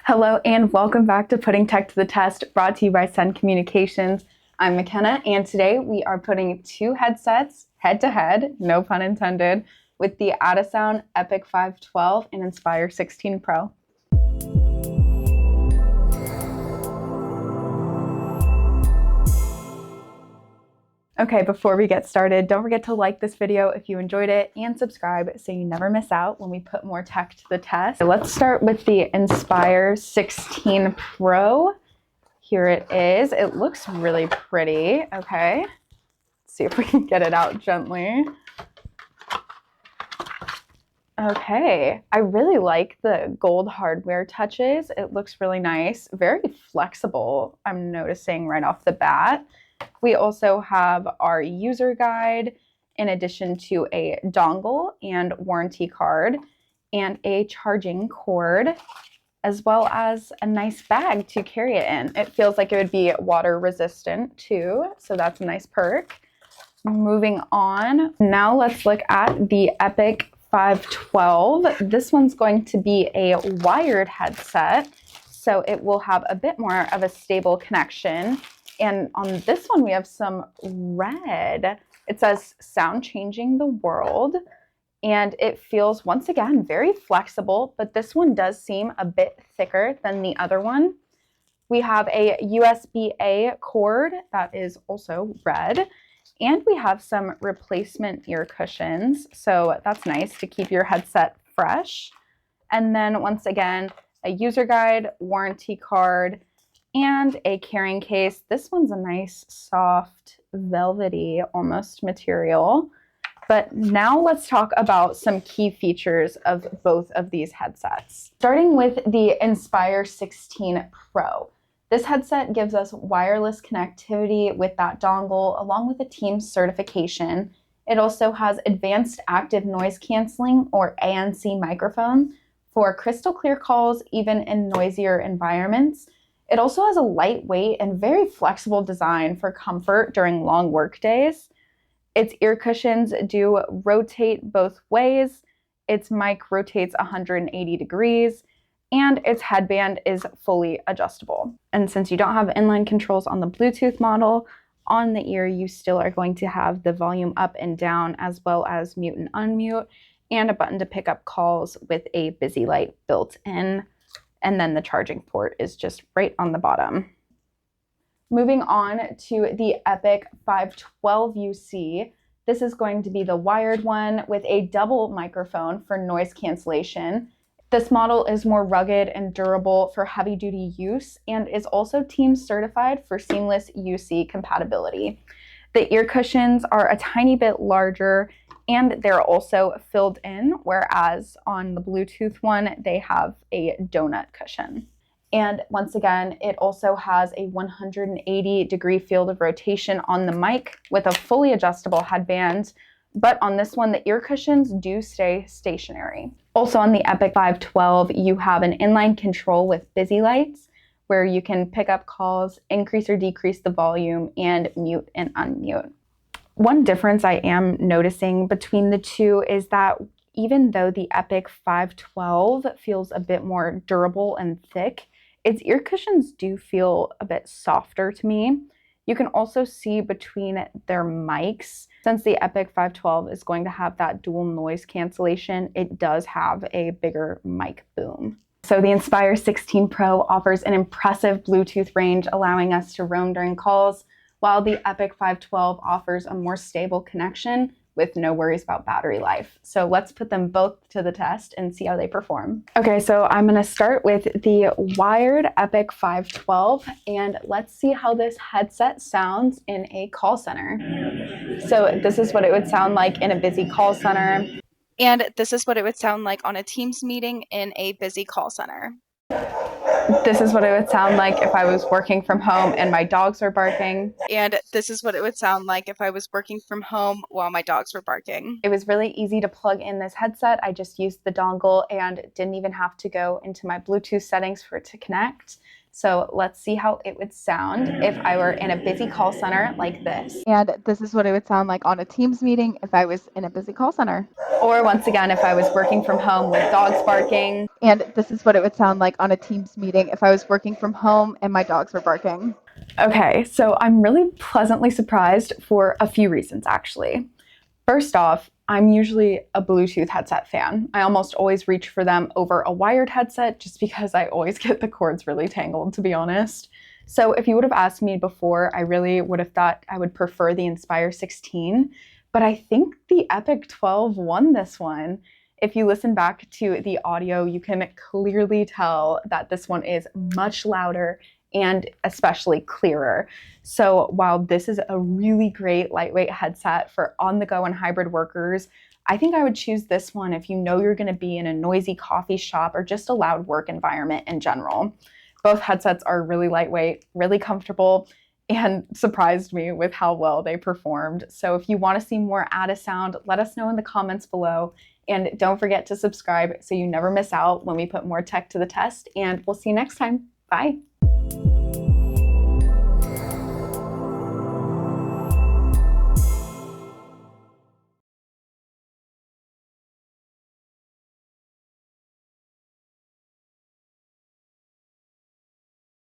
Hello and welcome back to Putting Tech to the Test, brought to you by Sencommunications. I'm McKenna, and today we are putting two headsets head-to-head, no pun intended, with the Addasound Epic 512 and Inspire 16 Pro. Okay, before we get started, don't forget to like this video if you enjoyed it and subscribe so you never miss out when we put more tech to the test. So let's start with the Inspire 16 Pro. Here it is. It looks really pretty. Okay, let's see if we can get it out gently. Okay, I really like the gold hardware touches. It looks really nice, very flexible, I'm noticing right off the bat. We also have our user guide in addition to a dongle and warranty card and a charging cord, as well as a nice bag to carry it in. It feels like it would be water resistant too, so that's a nice perk. Moving on, now let's look at the Epic 512. This one's going to be a wired headset, so it will have a bit more of a stable connection. And on this one, we have some red. It says sound changing the world. And it feels, once again, very flexible, but this one does seem a bit thicker than the other one. We have a USB-A cord that is also red. And we have some replacement ear cushions. So that's nice to keep your headset fresh. And then once again, a user guide, warranty card, and a carrying case. This one's a nice, soft, velvety almost material. But now let's talk about some key features of both of these headsets. Starting with the Inspire 16 Pro. This headset gives us wireless connectivity with that dongle along with a Teams certification. It also has advanced active noise canceling or ANC microphone for crystal clear calls even in noisier environments. It also has a lightweight and very flexible design for comfort during long work days. Its ear cushions do rotate both ways. Its mic rotates 180 degrees, and its headband is fully adjustable. And since you don't have inline controls on the Bluetooth model, on the ear you still are going to have the volume up and down, as well as mute and unmute, and a button to pick up calls with a busy light built in. And then the charging port is just right on the bottom. Moving on to the Epic 512 UC. This is going to be the wired one with a double microphone for noise cancellation. This model is more rugged and durable for heavy-duty use and is also Teams certified for seamless UC compatibility. The ear cushions are a tiny bit larger and they're also filled in, whereas on the Bluetooth one, they have a donut cushion. And once again, it also has a 180-degree field of rotation on the mic with a fully adjustable headband. But on this one, the ear cushions do stay stationary. Also on the Epic 512, you have an inline control with busy lights, where you can pick up calls, increase or decrease the volume, and mute and unmute. One difference I am noticing between the two is that even though the Epic 512 feels a bit more durable and thick, its ear cushions do feel a bit softer to me. You can also see between their mics, since the Epic 512 is going to have that dual noise cancellation, it does have a bigger mic boom. So the Inspire 16 Pro offers an impressive Bluetooth range, allowing us to roam during calls, while the Epic 512 offers a more stable connection with no worries about battery life. So let's put them both to the test and see how they perform. Okay, so I'm gonna start with the wired Epic 512, and let's see how this headset sounds in a call center. So this is what it would sound like in a busy call center. And this is what it would sound like on a Teams meeting in a busy call center. This is what it would sound like if I was working from home and my dogs were barking. And this is what it would sound like if I was working from home while my dogs were barking. It was really easy to plug in this headset. I just used the dongle and didn't even have to go into my Bluetooth settings for it to connect. So let's see how it would sound if I were in a busy call center like this. And this is what it would sound like on a Teams meeting if I was in a busy call center. Or once again, if I was working from home with dogs barking. And this is what it would sound like on a Teams meeting if I was working from home and my dogs were barking. Okay, so I'm really pleasantly surprised for a few reasons, actually. First off, I'm usually a Bluetooth headset fan. I almost always reach for them over a wired headset just because I always get the cords really tangled, to be honest. So if you would have asked me before, I really would have thought I would prefer the Inspire 16, but I think the Epic 12 won this one. If you listen back to the audio, you can clearly tell that this one is much louder and especially clearer. So while this is a really great lightweight headset for on-the-go and hybrid workers, I think I would choose this one if you know you're going to be in a noisy coffee shop or just a loud work environment in general. Both headsets are really lightweight, really comfortable, and surprised me with how well they performed. So if you want to see more Addasound, let us know in the comments below. And don't forget to subscribe so you never miss out when we put more tech to the test. And we'll see you next time. Bye.